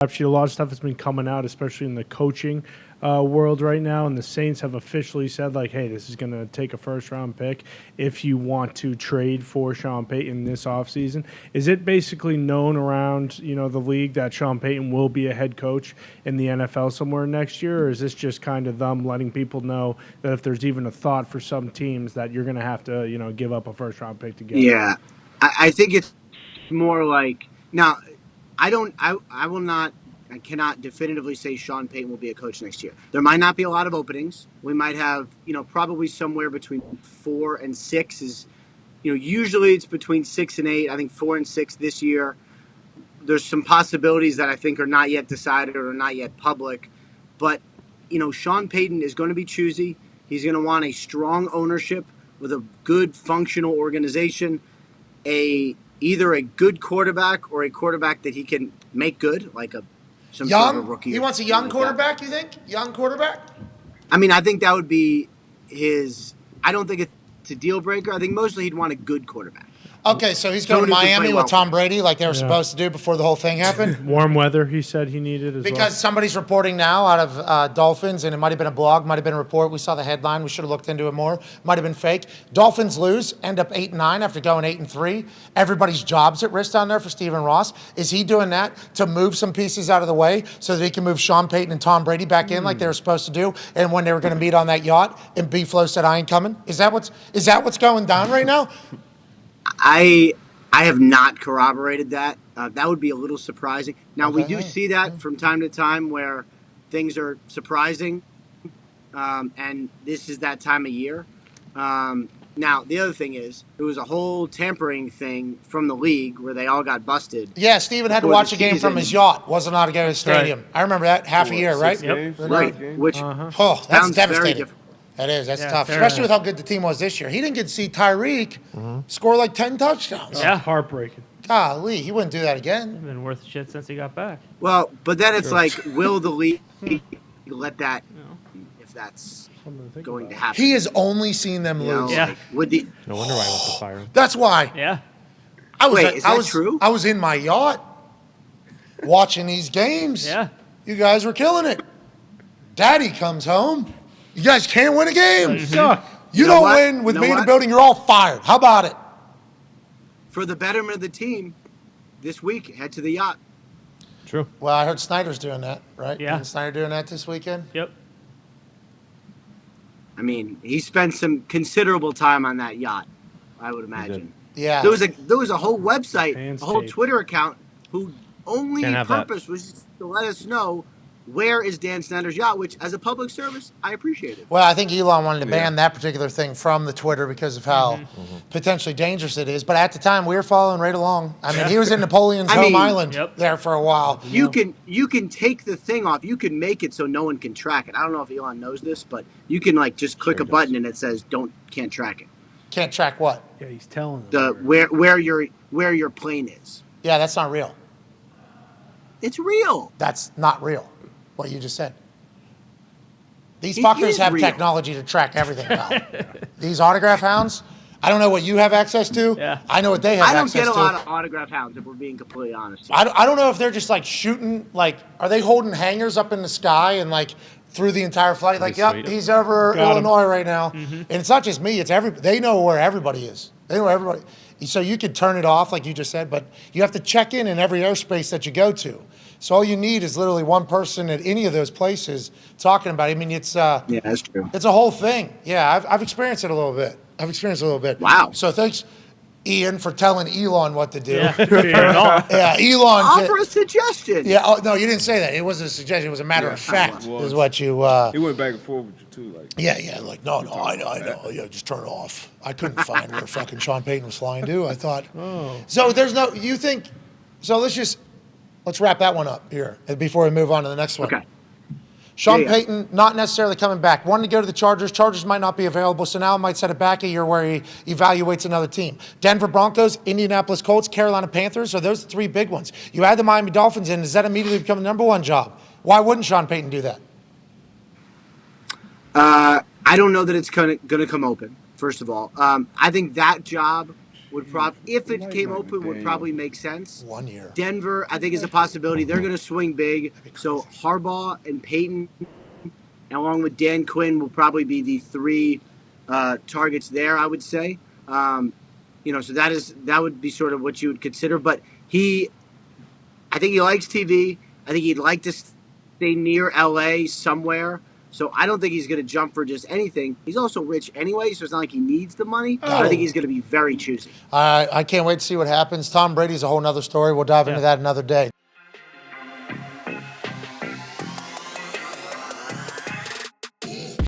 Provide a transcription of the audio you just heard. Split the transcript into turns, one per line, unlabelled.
sheet. A lot of stuff has been coming out, especially in the coaching world right now, and the Saints have officially said, like, hey, this is going to take a first-round pick if you want to trade for Sean Payton this offseason. Is it basically known around, the league that Sean Payton will be a head coach in the NFL somewhere next year, or is this just kind of them letting people know that if there's even a thought for some teams that you're going to have to, give up a first-round pick to get?
Yeah, I think it's more like now. I will not. I cannot definitively say Sean Payton will be a coach next year. There might not be a lot of openings. We might have, probably somewhere between 4 and 6 is, usually it's between 6 and 8. I think 4 and 6 this year. There's some possibilities that I think are not yet decided or not yet public. But, Sean Payton is going to be choosy. He's going to want a strong ownership with a good functional organization, either a good quarterback or a quarterback that he can make good, like some sort of rookie.
He wants a young quarterback, you think? Young quarterback?
I mean, I think that would be his. I don't think it's a deal breaker. I think mostly he'd want a good quarterback.
Okay, so he's going to Miami with Tom Brady like they were supposed to do before the whole thing happened?
Warm weather, he said he needed as well.
Because somebody's reporting now out of Dolphins, and it might have been a blog, might have been a report. We saw the headline. We should have looked into it more. Might have been fake. Dolphins lose, end up 8-9 after going 8-3. Everybody's job's at risk down there for Stephen Ross. Is he doing that to move some pieces out of the way so that he can move Sean Payton and Tom Brady back in like they were supposed to do? And when they were going to meet on that yacht, and B-Flow said, I ain't coming? Is that what's going down right now?
I have not corroborated that. That would be a little surprising. Now, we do see that from time to time where things are surprising, and this is that time of year. Now, the other thing is, there was a whole tampering thing from the league where they all got busted.
Yeah, Steven had to watch a game from his yacht. Wasn't allowed to go to the stadium. Right. I remember that half a year, right?
Yep. Right. Which
that's devastating. That is. That's tough, especially with how good the team was this year. He didn't get to see Tyreek score like 10 touchdowns.
Yeah, heartbreaking.
Golly, he wouldn't do that again.
He's been worth shit since he got back.
Well, but then it's like, will the league let that, if that's going to happen?
He has only seen them lose.
Yeah.
Like,
no wonder why I went to fire him.
That's why.
Yeah.
Is that true?
I was in my yacht watching these games.
Yeah.
You guys were killing it. Daddy comes home. You guys can't win a game. You don't win with me in the building, you're all fired. How about it?
For the betterment of the team, this week, head to the yacht.
True.
Well, I heard Snyder's doing that, right?
Yeah.
Isn't Snyder doing that this weekend?
Yep.
I mean, he spent some considerable time on that yacht, I would imagine.
Yeah.
There was a whole website, a whole Twitter account, whose only purpose was to let us know where is Dan Snyder's yacht, which, as a public service, I appreciate it.
Well, I think Elon wanted to ban that particular thing from the Twitter because of how potentially dangerous it is. But at the time, we were following right along. I mean, he was in Napoleon's home island there for a while.
You can take the thing off. You can make it so no one can track it. I don't know if Elon knows this, but you can just click a button and it says can't track it.
Can't track what?
Yeah, he's telling them.
Where your plane is.
Yeah, that's not real.
It's real.
That's not real. What you just said. These fuckers have technology to track everything now. These autograph hounds, I don't know what you have access to.
Yeah.
I know what they have access to.
I don't get a lot of autograph hounds, if we're being completely honest.
I don't know if they're just shooting, are they holding hangers up in the sky and through the entire flight? He's over Illinois right now. And it's not just me, it's everybody. They know where everybody is. They know everybody. So you could turn it off like you just said, but you have to check in every airspace that you go to. So all you need is literally one person at any of those places talking about it. I mean, it's
that's true.
It's a whole thing. Yeah, I've experienced it a little bit.
Wow.
So thanks, Ian, for telling Elon what to do.
Yeah,
Elon.
Offer a suggestion.
Yeah. Oh, no, you didn't say that. It wasn't a suggestion. It was a matter of fact. Is what you.
He went back and forth with you too,
Yeah. No, I know. Yeah, just turn it off. I couldn't find where fucking Sean Payton was flying to. I thought. Oh. So there's no. You think? So let's wrap that one up here before we move on to the next one.
Okay.
Sean Payton not necessarily coming back. Wanted to go to the Chargers. Chargers might not be available, so now it might set it back a year where he evaluates another team. Denver Broncos, Indianapolis Colts, Carolina Panthers, are those the three big ones. You add the Miami Dolphins in, does that immediately become the number one job? Why wouldn't Sean Payton do that?
I don't know that it's going to come open, first of all. I think that job if it came open, would probably make sense.
1 year.
Denver, I think, is a possibility. They're going to swing big. So Harbaugh and Payton, along with Dan Quinn, will probably be the three targets there, I would say. So that would be sort of what you would consider. But I think he likes TV. I think he'd like to stay near LA somewhere. So I don't think he's going to jump for just anything. He's also rich anyway, so it's not like he needs the money. But I think he's going to be very choosy.
I can't wait to see what happens. Tom Brady's a whole nother story. We'll dive into that another day.